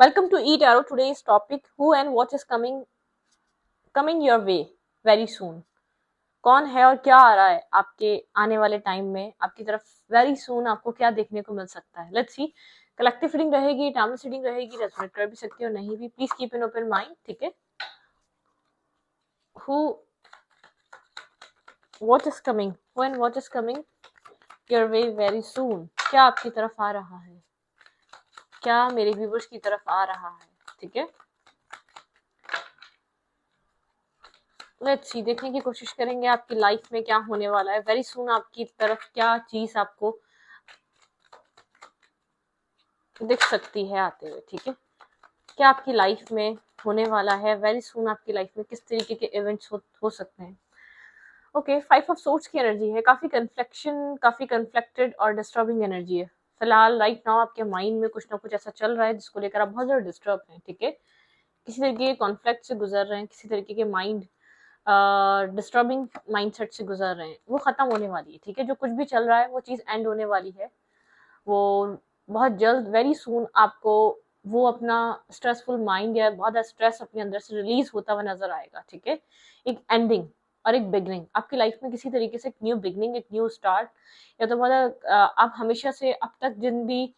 Welcome to eTarot. Today's topic: Who and what is coming your way very soon. कौन है और क्या आ रहा है आपके आने वाले टाइम में आपकी तरफ वेरी सून आपको क्या देखने को मिल सकता है. Let's see. कलेक्टिव रीडिंग रहेगी, टाइमलेस रीडिंग रहेगी, रेजोनेट कर भी सकती हो नहीं भी. Please keep an open mind. ठीक है. Who what is coming, who and what is coming your way very soon. क्या आपकी तरफ आ रहा है, क्या मेरे व्यूवर्स की तरफ आ रहा है. ठीक है. Let's see. देखने की कोशिश करेंगे आपकी लाइफ में क्या होने वाला है वेरी सून. आपकी तरफ क्या चीज आपको दिख सकती है आते हुए. ठीक है. क्या आपकी लाइफ में होने वाला है वेरी सून. आपकी लाइफ में किस तरीके के इवेंट्स हो सकते हैं. ओके. 5 ऑफ सोर्ड्स की एनर्जी है. काफी कन्फ्लेक्शन, काफी कन्फ्लेक्टेड और डिस्टर्बिंग एनर्जी है. फिलहाल राइट नाउ आपके माइंड में कुछ ना कुछ ऐसा चल रहा है जिसको लेकर आप बहुत ज्यादा डिस्टर्ब हैं. ठीक है. किसी तरीके के कॉन्फ्लिक्ट से गुजर रहे हैं, किसी तरीके के माइंड डिस्टर्बिंग माइंडसेट से गुजर रहे हैं. वो खत्म होने वाली है. ठीक है. जो कुछ भी चल रहा है वो चीज एंड होने वाली है. वो बहुत जल्द वेरी सून आपको वो अपना स्ट्रेसफुल माइंड या बहुत स्ट्रेस अपने अंदर से रिलीज होता हुआ नजर आएगा. ठीक है. एक एंडिंग और एक बिगनिंग आपकी लाइफ में किसी तरीके से. एक न्यू बिगनिंग, एक न्यू स्टार्ट. या तो बहुत आप हमेशा से अब तक जिन भी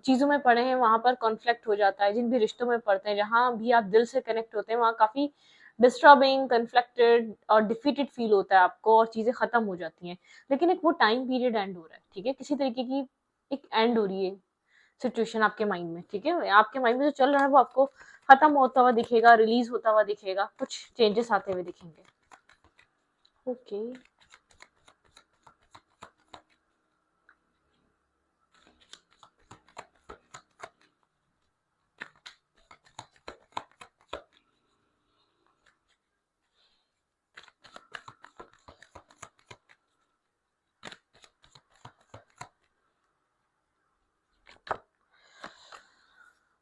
चीजों में पड़े हैं वहां पर कॉन्फ्लिक्ट हो जाता है. जिन भी रिश्तों में पड़ते हैं, जहां भी आप दिल से कनेक्ट होते हैं, वहां काफी डिस्टर्बिंग, कन्फ्लिक्टेड और डिफीटेड फील होता है आपको और चीजें खत्म हो जाती हैं. लेकिन एक वो टाइम पीरियड एंड हो रहा है. ठीक है. किसी तरीके की एक एंड हो रही है सिचुएशन आपके माइंड में. ठीक है. आपके माइंड में जो चल रहा है वो आपको खत्म होता हुआ दिखेगा, रिलीज होता हुआ दिखेगा, कुछ चेंजेस आते हुए दिखेंगे. ओके.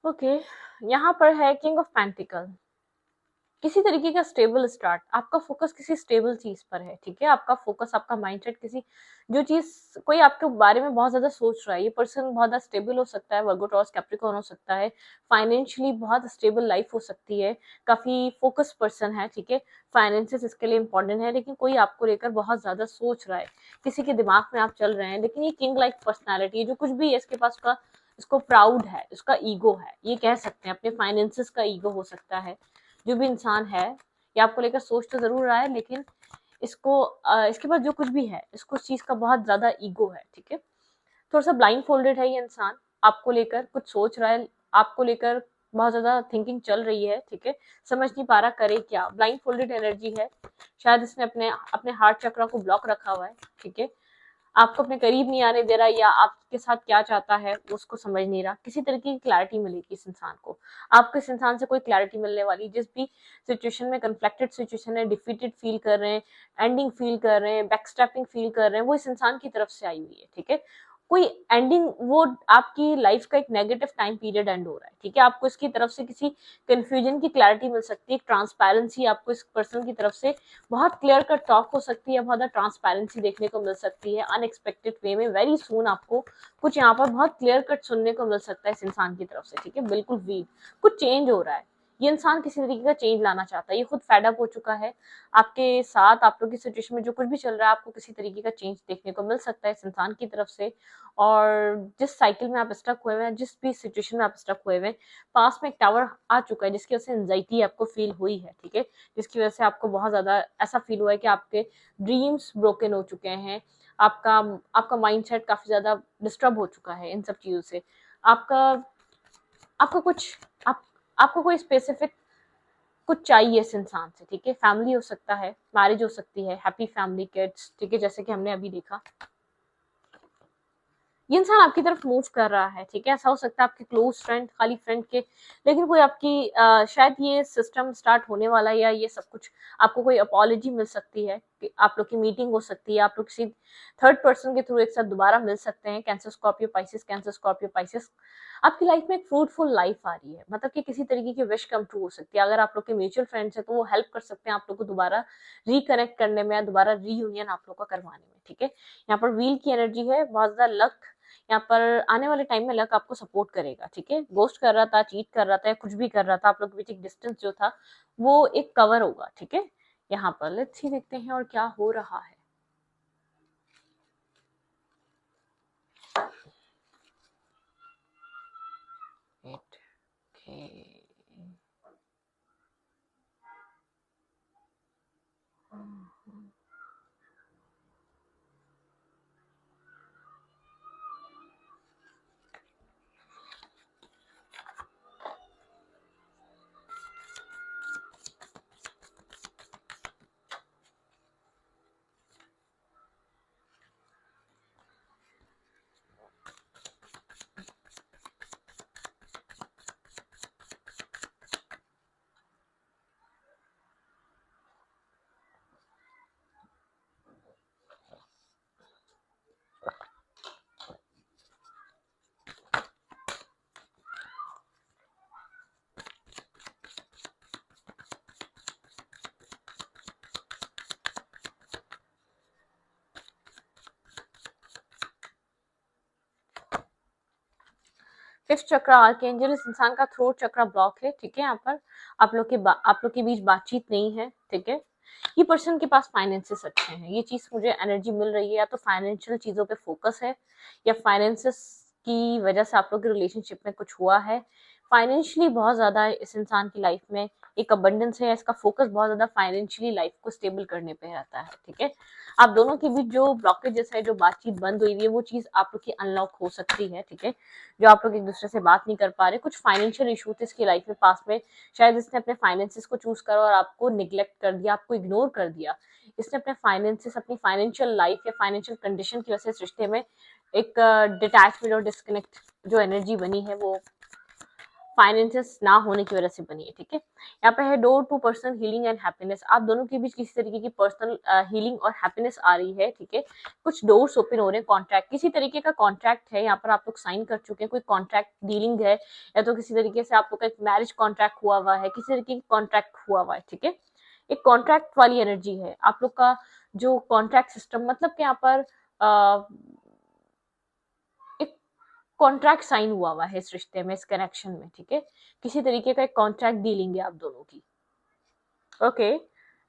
ओके. यहाँ पर है किंग ऑफ पेंटिकल. किसी तरीके का स्टेबल स्टार्ट. आपका फोकस किसी स्टेबल चीज पर है. ठीक है. आपका फोकस, आपका माइंडसेट किसी जो चीज, कोई आपके बारे में बहुत ज्यादा सोच रहा है. ये पर्सन बहुत ज्यादा स्टेबल हो सकता है, वर्गो टॉरस कैप्रिकॉर्न हो सकता है, फाइनेंशियली बहुत स्टेबल लाइफ हो सकती है, काफी फोकस पर्सन है. ठीक है. फाइनेंसेस इसके लिए इंपॉर्टेंट है, लेकिन कोई आपको लेकर बहुत ज्यादा सोच रहा है, किसी के दिमाग में आप चल रहे हैं. लेकिन ये किंग लाइक पर्सनैलिटी, जो कुछ भी है इसके पास का, इसको प्राउड है, उसका ईगो है, ये कह सकते हैं. अपने फाइनेंसेस का ईगो हो सकता है. जो भी इंसान है ये आपको लेकर सोच तो जरूर रहा है, लेकिन इसको इसके पास जो कुछ भी है, इसको उस चीज का बहुत ज्यादा ईगो है. ठीक है. थोड़ा सा ब्लाइंड फोल्डेड है ये इंसान. आपको लेकर कुछ सोच रहा है, आपको लेकर बहुत ज्यादा थिंकिंग चल रही है. ठीक है. समझ नहीं पा रहा करे क्या. ब्लाइंड फोल्डेड एनर्जी है. शायद इसने अपने अपने हार्ट चक्र को ब्लॉक रखा हुआ है. ठीक है. आपको अपने करीब नहीं आने दे रहा, या आपके साथ क्या चाहता है उसको समझ नहीं रहा. किसी तरीके की क्लैरिटी मिलेगी इस इंसान को. आपको इस इंसान से कोई क्लैरिटी मिलने वाली. जिस भी सिचुएशन में कन्फ्लिक्टेड सिचुएशन है, डिफीटेड फील कर रहे हैं, एंडिंग फील कर रहे हैं, बैकस्टैपिंग फील कर रहे हैं, वो इस इंसान की तरफ से आई हुई है. ठीक है. कोई एंडिंग, वो आपकी लाइफ का एक नेगेटिव टाइम पीरियड एंड हो रहा है. ठीक है. आपको इसकी तरफ से किसी कंफ्यूजन की क्लैरिटी मिल सकती है. ट्रांसपेरेंसी आपको इस पर्सन की तरफ से बहुत क्लियर कट टॉक हो सकती है, बहुत ट्रांसपेरेंसी देखने को मिल सकती है अनएक्सपेक्टेड वे में. वेरी सून आपको कुछ यहाँ पर बहुत क्लियर कट सुनने को मिल सकता है इस इंसान की तरफ से. ठीक है. बिल्कुल वीक कुछ चेंज हो रहा है. ये इंसान किसी तरीके का चेंज लाना चाहता है. ये खुद फेड अप हो चुका है आपके साथ. आप लोग की सिचुएशन में जो कुछ भी चल रहा है, आपको किसी तरीके का चेंज देखने को मिल सकता है इस इंसान की तरफ से. और जिस साइकिल में आप स्टक हुए हैं, जिस भी सिचुएशन में आप स्टक हुए हैं, पास में एक टावर आ चुका है जिसकी वजह से एंजाइटी आपको फील हुई है. ठीक है. जिसकी वजह से आपको बहुत ज्यादा ऐसा फील हुआ है कि आपके ड्रीम्स ब्रोकन हो चुके हैं. आपका आपका माइंडसेट काफी ज्यादा डिस्टर्ब हो चुका है इन सब चीजों से. आपका आपको कुछ आप आपको कोई स्पेसिफिक कुछ चाहिए इस इंसान से. ठीक है. फैमिली हो सकता है, मैरिज हो सकती है, हैप्पी फैमिली, किड्स. ठीक है. जैसे कि हमने अभी देखा, ये इंसान आपकी तरफ मूव कर रहा है. ठीक है. ऐसा हो सकता है आपके क्लोज फ्रेंड, खाली फ्रेंड के, लेकिन कोई आपकी शायद ये सिस्टम स्टार्ट होने वाला है, या ये सब कुछ आपको कोई अपॉलॉजी मिल सकती है कि आप लोग की मीटिंग हो सकती है. आप लोग किसी थर्ड पर्सन के थ्रू एक साथ दोबारा मिल सकते हैं. Cancer Scorpio Pisces, cancer Scorpio Pisces. आपकी लाइफ में एक फ्रूटफुल लाइफ आ रही है. मतलब कि किसी तरीके की विश कम ट्रू हो सकती है. अगर आप लोग के म्यूचुअल फ्रेंड्स है तो वो हेल्प कर सकते हैं आप लोग को दोबारा रिकनेक्ट करने में, या दोबारा रीयूनियन आप लोग का करवाने में. ठीक है. यहाँ पर व्हील की एनर्जी है. बहुत ज्यादा लक यहाँ पर आने वाले टाइम में लक आपको सपोर्ट करेगा, ठीक है। गोस्ट कर रहा था, चीट कर रहा था या कुछ भी कर रहा था, आप लोग के बीच एक डिस्टेंस जो था वो एक कवर होगा, ठीक है। यहाँ पर लेट्स सी देखते हैं और क्या हो रहा है। Okay. फिफ्थ चक्र आर्कएंजल, इस इंसान का थ्रोट चक्र ब्लॉक है, ठीक है। यहाँ पर आप लोग के बीच बातचीत नहीं है, ठीक है। ये पर्सन के पास फाइनेंसेस अच्छे हैं, ये चीज मुझे एनर्जी मिल रही है, या तो फाइनेंशियल चीजों पे फोकस है या फाइनेंसेस की वजह से आप लोग के रिलेशनशिप में कुछ हुआ है। फाइनेंशियली बहुत ज्यादा इस इंसान की लाइफ में एक अबंडेंस है, इसका फोकस बहुत ज्यादा फाइनेंशियली लाइफ को स्टेबल करने पे रहता है, ठीक है। आप दोनों के बीच जो ब्लॉकेजेस है, जो बातचीत बंद हुई है, वो चीज आप लोग की अनलॉक हो सकती है, ठीक है। जो आप लोग एक दूसरे से बात नहीं कर पा रहे, कुछ फाइनेंशियल इशू थे इसकी लाइफ में पास में, शायद इसने अपने फाइनेंसेस को चूज करा और आपको निग्लेक्ट कर दिया, आपको इग्नोर कर दिया। इसने अपने फाइनेंसेस, अपनी फाइनेंशियल लाइफ या फाइनेंशियल कंडीशन की वजह से इस रिश्ते में एक डिटैचमेंट और डिस्कनेक्ट जो एनर्जी बनी है वो फाइनेंसेस ना होने की वजह से बनी है, ठीक है। यहाँ पे है door to personal healing and happiness, आप दोनों के बीच किसी तरीके की पर्सनल हीलिंग और हैप्पीनेस आ रही है, ठीक है। कुछ डोर्स ओपन हो रहे हैं, कॉन्ट्रैक्ट, किसी तरीके का कॉन्ट्रैक्ट है यहाँ पर, आप लोग साइन कर चुके हैं, कोई कॉन्ट्रैक्ट डीलिंग है, या तो किसी तरीके से आप लोग का एक मैरिज कॉन्ट्रैक्ट हुआ हुआ है, किसी तरीके की कॉन्ट्रैक्ट हुआ हुआ है, ठीक है। एक कॉन्ट्रैक्ट वाली एनर्जी है आप लोग का, जो कॉन्ट्रैक्ट सिस्टम, मतलब कि यहाँ पर एक कॉन्ट्रैक्ट साइन हुआ हुआ है इस रिश्ते में, इस कनेक्शन में, ठीक है। किसी तरीके का एक कॉन्ट्रैक्ट डीलिंग है आप दोनों की। ओके,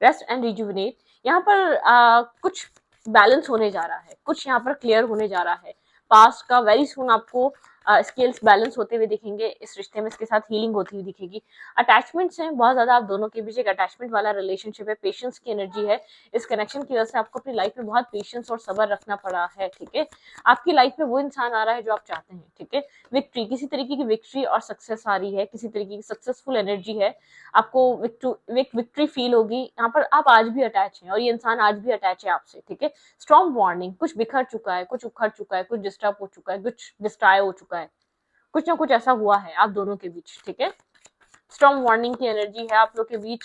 रेस्ट एंड रिजुविनेट, यहाँ पर कुछ बैलेंस होने जा रहा है, कुछ यहाँ पर क्लियर होने जा रहा है पास्ट का। वेरी सुन आपको स्केल्स बैलेंस होते हुए दिखेंगे इस रिश्ते में, इसके साथ हीलिंग होती हुई दिखेगी। अटैचमेंट्स हैं बहुत ज्यादा, आप दोनों के बीच एक अटैचमेंट वाला रिलेशनशिप है, पेशेंस की एनर्जी है। इस कनेक्शन की वजह से आपको अपनी लाइफ में बहुत पेशेंस और सब्र रखना पड़ा है, ठीक है। आपकी लाइफ में वो इंसान आ रहा है जो आप चाहते हैं, ठीक है। विक्ट्री, किसी तरीके की विक्ट्री और सक्सेस आ रही है, किसी तरीके की सक्सेसफुल एनर्जी है, आपको विक्ट्री फील होगी। यहाँ पर आप आज भी अटैच हैं और ये इंसान आज भी अटैच है आपसे, ठीक है। स्ट्रॉन्ग वार्निंग, कुछ बिखर चुका है, कुछ उखड़ चुका है, कुछ डिस्टर्ब हो चुका है, कुछ डिस्ट्रॉय हो चुका है, कुछ ना कुछ ऐसा हुआ है आप दोनों के बीच, ठीक है। स्ट्रॉन्ग वार्निंग की एनर्जी है आप लोग के बीच।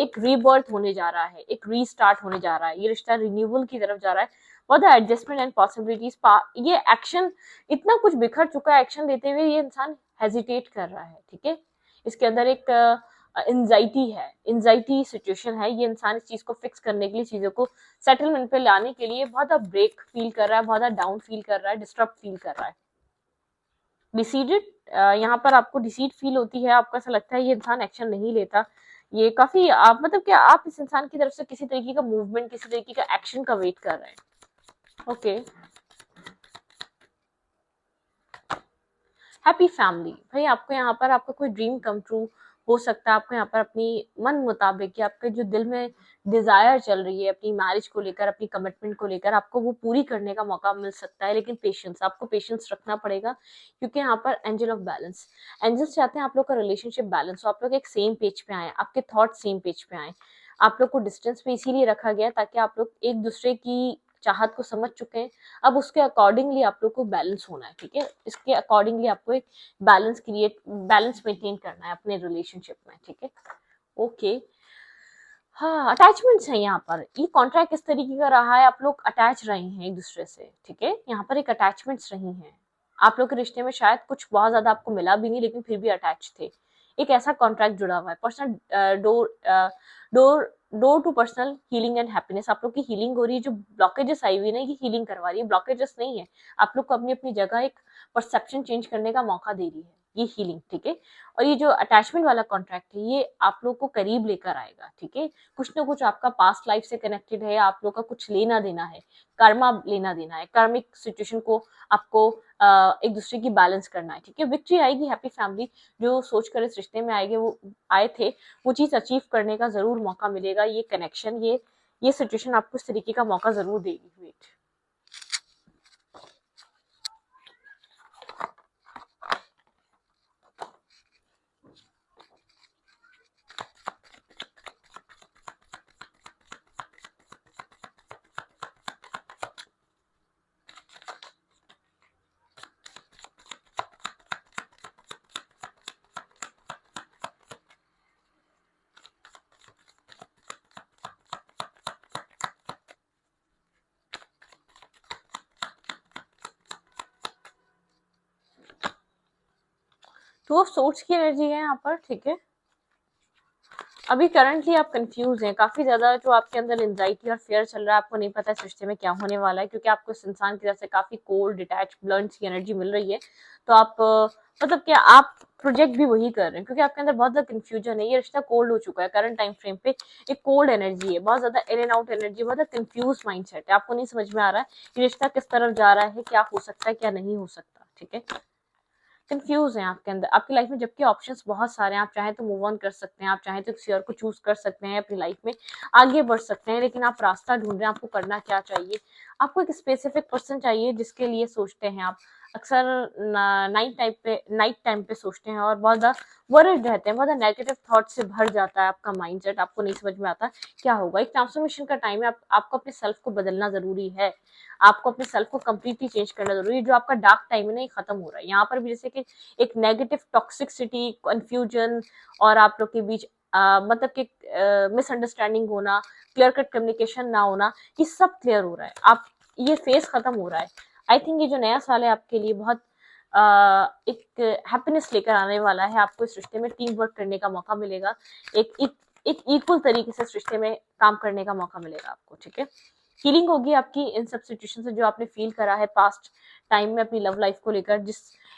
एक रीबर्थ होने जा रहा है, एक रीस्टार्ट होने जा रहा है, ये रिश्ता रिन्यूअल की तरफ जा रहा है। For the adjustment and possibilities, ये एक्शन, इतना कुछ बिखर चुका है, एक्शन लेते हुए ये इंसान हेजिटेट कर रहा है, ठीक है। इसके अंदर एक एंजाइटी है, एंजाइटी सिचुएशन है, ये इंसान इस चीज को फिक्स करने के लिए, चीजों को सेटलमेंट पे लाने के लिए बहुत ब्रेक फील कर रहा है, बहुत डाउन फील कर रहा है, डिस्टर्ब फील कर रहा है। डिसीडेड, यहाँ पर आपको डिसीड फील होती है, आपको ऐसा लगता है ये इंसान एक्शन नहीं लेता, ये काफी आप मतलब कि आप इस इंसान की तरफ से किसी तरीके का मूवमेंट, किसी तरीके का एक्शन का वेट कर रहे हैं। ओके, हैप्पी फैमिली, भाई आपको यहाँ पर आपका कोई ड्रीम कम ट्रू हो सकता है, आपको यहाँ पर अपनी मन मुताबिक, आपके जो दिल में डिजायर चल रही है अपनी मैरिज को लेकर, अपनी कमिटमेंट को लेकर, आपको वो पूरी करने का मौका मिल सकता है। लेकिन पेशेंस, आपको पेशेंस रखना पड़ेगा, क्योंकि यहाँ पर एंजल ऑफ बैलेंस, एंजल्स चाहते हैं आप लोग का रिलेशनशिप बैलेंस हो, आप लोग एक सेम पेज पे आए, आपके थॉट सेम पेज पे आए। आप लोग को डिस्टेंस पे इसीलिए रखा गया ताकि आप लोग एक दूसरे की चाहत को समझ चुके हैं, अब उसके अकॉर्डिंगली आप लोग को बैलेंस होना है, ठीक है। इसके अकॉर्डिंगली आपको एक बैलेंस मेंटेन करना है अपने रिलेशनशिप में, ठीक है। ओके, हाँ, अटैचमेंट्स हैं यहाँ पर, ये कॉन्ट्रैक्ट किस तरीके का रहा है, आप लोग अटैच रहे हैं एक दूसरे से, ठीक है। यहाँ पर एक अटैचमेंट्स रही हैं, आप लोग के रिश्ते में शायद कुछ बहुत ज्यादा आपको मिला भी नहीं, लेकिन फिर भी अटैच थे। एक ऐसा कॉन्ट्रैक्ट जुड़ा हुआ है, personal door door to personal healing and happiness. आप लोग की हीलिंग हो रही है, जो ब्लॉकेजेस आई हुई है ना, ये हीलिंग करवा रही है, ब्लॉकेजेस नहीं है। आप लोग को अपनी अपनी जगह एक परसेप्शन चेंज करने का मौका दे रही है ये हीलिंग, ठीक है। और ये जो अटैचमेंट वाला कॉन्ट्रैक्ट है, ये आप लोग को करीब लेकर आएगा, ठीक है। कुछ ना कुछ आपका पास्ट लाइफ से कनेक्टेड है, आप लोग का कुछ लेना देना है, कर्मा लेना देना है, कार्मिक सिचुएशन को आपको एक दूसरे की बैलेंस करना है, ठीक है। विक्ट्री आएगी, हैप्पी फैमिली जो सोच कर इस रिश्ते में आएंगे, वो आए थे, वो चीज अचीव करने का जरूर मौका मिलेगा। ये कनेक्शन, ये सिचुएशन आपको इस तरीके का मौका जरूर देगी। वेट, टू ऑफ सोर्ड्स की एनर्जी है यहाँ पर, ठीक है। अभी करंटली आप कंफ्यूज हैं काफी ज्यादा, जो आपके अंदर एंजाइटी और फियर चल रहा है, आपको नहीं पता इस रिश्ते में क्या होने वाला है, क्योंकि आपको इस इंसान की तरफ से काफी कोल्ड, डिटैच, ब्लंट की एनर्जी मिल रही है। तो आप मतलब क्या आप प्रोजेक्ट भी वही कर रहे हैं, क्योंकि आपके अंदर बहुत ज्यादा कंफ्यूजन है, ये रिश्ता कोल्ड हो चुका है करंट टाइम फ्रेम पे। एक कोल्ड एनर्जी है, बहुत ज्यादा इन एंड आउट एनर्जी, बहुत ज्यादा कंफ्यूज माइंडसेट है, आपको नहीं समझ में आ रहा है ये रिश्ता किस तरफ जा रहा है, क्या हो सकता है, क्या नहीं हो सकता, ठीक है। कंफ्यूज हैं आपके अंदर, आपकी लाइफ में, जबकि ऑप्शंस बहुत सारे हैं। आप चाहें तो मूव ऑन कर सकते हैं, आप चाहें तो किसी और को चूज कर सकते हैं, अपनी लाइफ में आगे बढ़ सकते हैं, लेकिन आप रास्ता ढूंढ रहे हैं, आपको करना क्या चाहिए। आपको एक स्पेसिफिक पर्सन चाहिए जिसके लिए सोचते हैं आप। अक्सर नाइट टाइम पे सोचते हैं और बहुत ज्यादा वरिड रहते हैं, बहुत ज्यादा नेगेटिव थॉट से भर जाता है आपका माइंडसेट, आपको नहीं समझ में आता क्या होगा। एक ट्रांसफॉर्मेशन का टाइम है, आपको अपने सेल्फ को बदलना जरूरी है, आपको अपने सेल्फ को कंप्लीटली चेंज करना जरूरी है। जो आपका डार्क टाइम है ना, ये खत्म हो रहा है। यहाँ पर भी जैसे कि एक नेगेटिव टॉक्सिसिटी, कंफ्यूजन और आप लोग के बीच मतलब कि मिसअंडरस्टैंडिंग होना, क्लियर कट कम्युनिकेशन ना होना, ये सब क्लियर हो रहा है। आप ये फेज खत्म हो रहा है। आई थिंक ये जो नया साल है आपके लिए बहुत एक हैप्पीनेस लेकर आने वाला है। आपको इस रिश्ते में टीम वर्क करने का मौका मिलेगा, एक इक्वल तरीके से इस रिश्ते में काम करने का मौका मिलेगा आपको, ठीक है। हीलिंग होगी आपकी इन सब सिचुएशन से, जो आपने फील करा है पास्ट टाइम में अपनी लव लाइफ को लेकर,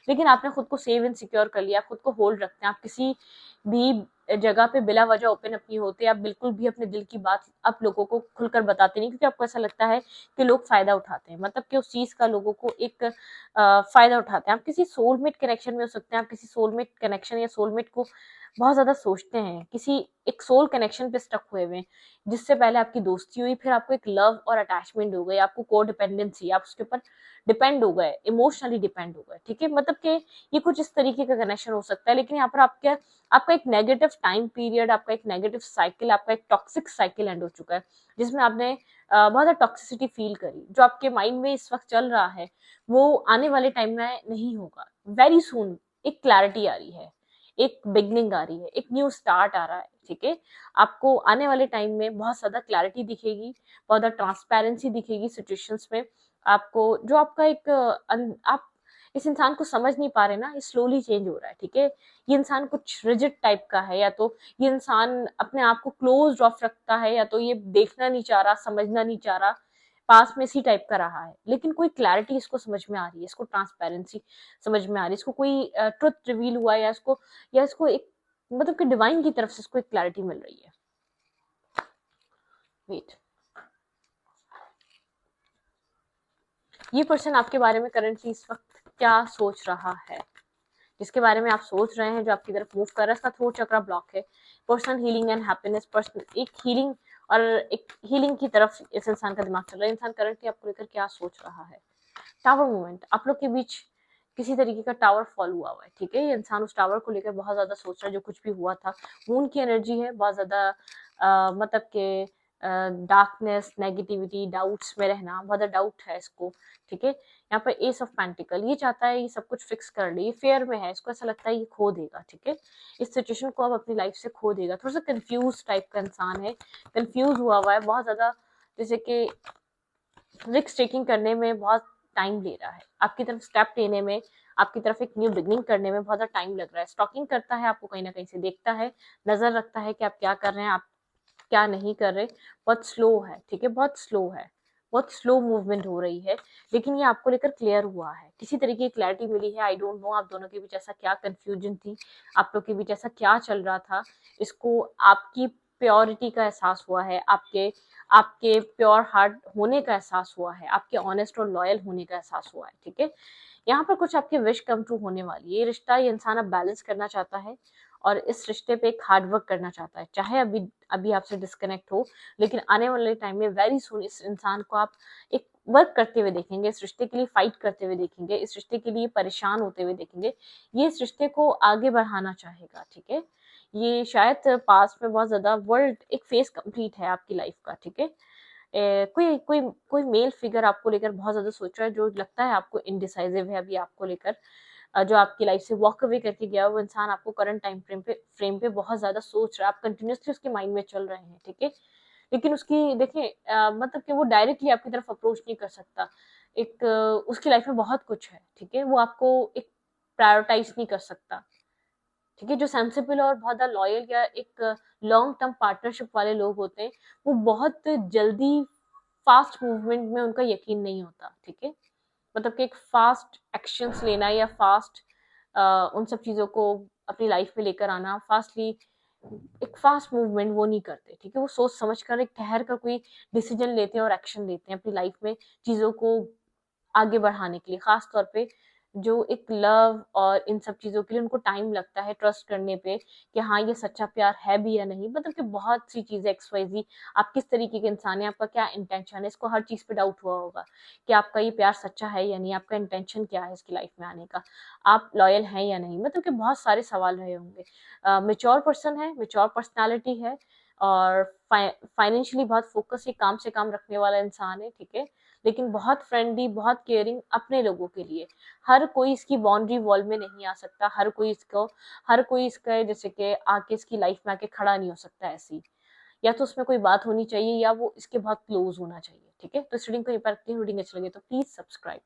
लेकिन आपने खुद को सेव एंड सिक्योर कर लिया, खुद को होल्ड रखते हैं। आप किसी भी जगह पे बिला वजह ओपन अप नहीं होते, आप बिल्कुल भी अपने दिल की बात आप लोगों को खुलकर बताते नहीं, क्योंकि आपको ऐसा लगता है कि लोग फायदा उठाते हैं, मतलब कि उस चीज का लोगों को एक फायदा उठाते हैं। आप किसी सोलमेट कनेक्शन में हो सकते हैं, आप किसी सोलमेट कनेक्शन या सोलमेट को बहुत ज्यादा सोचते हैं, किसी एक सोल कनेक्शन पे स्टक हुए हुए हैं, जिससे पहले आपकी दोस्ती हुई, फिर आपको एक लव और अटैचमेंट हो गई, आपको को डिपेंडेंसी, आप उसके ऊपर डिपेंड हो गए, इमोशनली डिपेंड हो गए, ठीक है। मतलब कि ये कुछ इस तरीके का कनेक्शन हो सकता है। लेकिन यहाँ पर आपका एक नेगेटिव टाइम पीरियड, आपका एक नेगेटिव साइकिल, आपका एक टॉक्सिक साइकिल एंड हो चुका है, जिसमें आपने बहुत ज्यादा टॉक्सिसिटी फील करी। जो आपके माइंड में इस वक्त चल रहा है, वो आने वाले टाइम में नहीं होगा, वेरी सून एक क्लैरिटी आ रही है, एक बिगनिंग आ रही है, एक न्यू स्टार्ट आ रहा है, ठीक है। आपको आने वाले टाइम में बहुत ज्यादा क्लैरिटी दिखेगी, बहुत ज्यादा ट्रांसपेरेंसी दिखेगी सिचुएशंस में। आपको जो आपका एक आप इस इंसान को समझ नहीं पा रहे ना, ये स्लोली चेंज हो रहा है, ठीक है। ये इंसान कुछ रिजिड टाइप का है, या तो ये इंसान अपने आप को क्लोज ऑफ रखता है, या तो ये देखना नहीं चाह रहा, समझना नहीं चाह रहा, पास में इसी टाइप का रहा है। लेकिन कोई क्लैरिटी इसको समझ में आ रही है, इसको ट्रांसपेरेंसी समझ में आ रही है, इसको कोई ट्रुथ रिवील हुआ है, या इसको एक मतलब कि डिवाइन की तरफ से इसको एक क्लैरिटी मिल रही है। वेट, ये पर्सन आपके बारे में करंटली इस वक्त क्या सोच रहा है, जिसके बारे में आप सोच रहे हैं, जो आपकी तरफ मूव कर रहा है, इसका थ्रोट चक्रा ब्लॉक है। Personal healing and happiness, person एक हीलिंग और एक हीलिंग की तरफ इस इंसान का दिमाग चल रहा है। इंसान करंटली आपको लेकर क्या सोच रहा है। टावर मूवमेंट, आप लोग के बीच किसी तरीके का टावर फॉल हुआ हुआ है, ठीक है। ये इंसान उस टावर को लेकर बहुत ज्यादा सोच रहा है, जो कुछ भी हुआ था। मून की एनर्जी है, बहुत ज्यादा मतलब के डार्कनेस, नेगेटिविटी, डाउट्स में रहना, बहुत ज्यादा डाउट है इसको, ठीक है। यहाँ पर एस ऑफ पेंटिकल, ये चाहता है ये सब कुछ फिक्स कर ले, ये फेयर में है, इसको ऐसा लगता है ये खो देगा, ठीक है। इस सिचुएशन को अब अपनी लाइफ से खो देगा। थोड़ा सा कंफ्यूज टाइप का इंसान है, कंफ्यूज हुआ हुआ है बहुत ज्यादा, जैसे कि रिस्क टेकिंग करने में बहुत टाइम ले रहा है, आपकी तरफ स्टेप लेने में आपकी तरफ एक न्यू बिगनिंग करने में बहुत ज़्यादा टाइम लग रहा है। स्टॉकिंग करता है, आपको कहीं ना कहीं से देखता है, नजर रखता है कि आप क्या कर रहे हैं, आप क्या नहीं कर रहे। बहुत स्लो है, ठीक है, बहुत स्लो है, बहुत स्लो मूवमेंट हो रही है, लेकिन ये आपको लेकर क्लियर हुआ है, किसी तरीके की क्लैरिटी मिली है। आई डोंट नो आप दोनों के बीच ऐसा क्या कंफ्यूजन थी, आप लोग के बीच ऐसा क्या चल रहा था। इसको आपकी प्योरिटी का एहसास हुआ है, आपके आपके प्योर हार्ट होने का एहसास हुआ है, आपके ऑनेस्ट और लॉयल होने का एहसास हुआ है, ठीक है। यहाँ पर कुछ आपकी विश कम ट्रू होने वाली है। ये रिश्ता, ये इंसान अब बैलेंस करना चाहता है और इस रिश्ते पे एक हार्ड वर्क करना चाहता है। चाहे अभी अभी आपसे डिस्कनेक्ट हो, लेकिन आने वाले टाइम में वेरी सुन इस इंसान को आप एक वर्क करते हुए देखेंगे, इस रिश्ते के लिए फाइट करते हुए देखेंगे, इस रिश्ते के लिए परेशान होते हुए देखेंगे। ये इस रिश्ते को आगे बढ़ाना चाहेगा, ठीक है। ये शायद पास्ट में बहुत ज्यादा वर्ल्ड एक फेस कंप्लीट है आपकी लाइफ का, ठीक है। कोई कोई कोई मेल फिगर आपको लेकर बहुत ज्यादा सोच रहा है, जो लगता है आपको इनडिसाइसिव है अभी आपको लेकर। जो आपकी लाइफ से वॉक अवे करके गया, वो इंसान आपको करंट टाइम फ्रेम पे बहुत ज्यादा सोच रहा है, आप कंटिन्यूसली उसके माइंड में चल रहे हैं, ठीक है। लेकिन उसकी देखिए मतलब कि वो डायरेक्टली आपकी तरफ अप्रोच नहीं कर सकता। एक उसकी लाइफ में बहुत कुछ है, ठीक है, वो आपको एक प्रायोरिटाइज नहीं कर सकता, ठीक है। जो सेंसिबल और बहुत ज्यादा लॉयल या एक लॉन्ग टर्म पार्टनरशिप वाले लोग होते हैं, वो बहुत जल्दी फास्ट मूवमेंट में उनका यकीन नहीं होता, ठीक है। मतलब कि एक फास्ट एक्शंस लेना या फास्ट उन सब चीजों को अपनी लाइफ में लेकर आना फास्टली, एक फास्ट मूवमेंट वो नहीं करते, ठीक है। वो सोच समझ कर एक ठहर कर कोई डिसीजन लेते हैं और एक्शन लेते हैं अपनी लाइफ में चीजों को आगे बढ़ाने के लिए। खास तौर पे जो एक लव और इन सब चीजों के लिए उनको टाइम लगता है ट्रस्ट करने पे कि हाँ ये सच्चा प्यार है भी या नहीं। मतलब कि बहुत सी चीजें XYZ, आप किस तरीके के इंसान है, आपका क्या इंटेंशन है, इसको हर चीज पे डाउट हुआ होगा कि आपका ये प्यार सच्चा है या नहीं, आपका इंटेंशन क्या है इसकी लाइफ में आने का, आप लॉयल हैं या नहीं। मतलब कि बहुत सारे सवाल रहे होंगे। मेच्योर पर्सन है, मेच्योर पर्सनैलिटी है, और फाइनेंशियली बहुत फोकस, ये काम से काम रखने वाला इंसान है, ठीक है। लेकिन बहुत फ्रेंडली, बहुत केयरिंग अपने लोगों के लिए। हर कोई इसकी बाउंड्री वॉल में नहीं आ सकता, हर कोई इसका जैसे कि आके इसकी लाइफ में आके खड़ा नहीं हो सकता ऐसी। या तो उसमें कोई बात होनी चाहिए या वो इसके बहुत क्लोज होना चाहिए, ठीक है। तो इस रीडिंग को ये पर रीडिंग अच्छी लगे तो प्लीज सब्सक्राइब।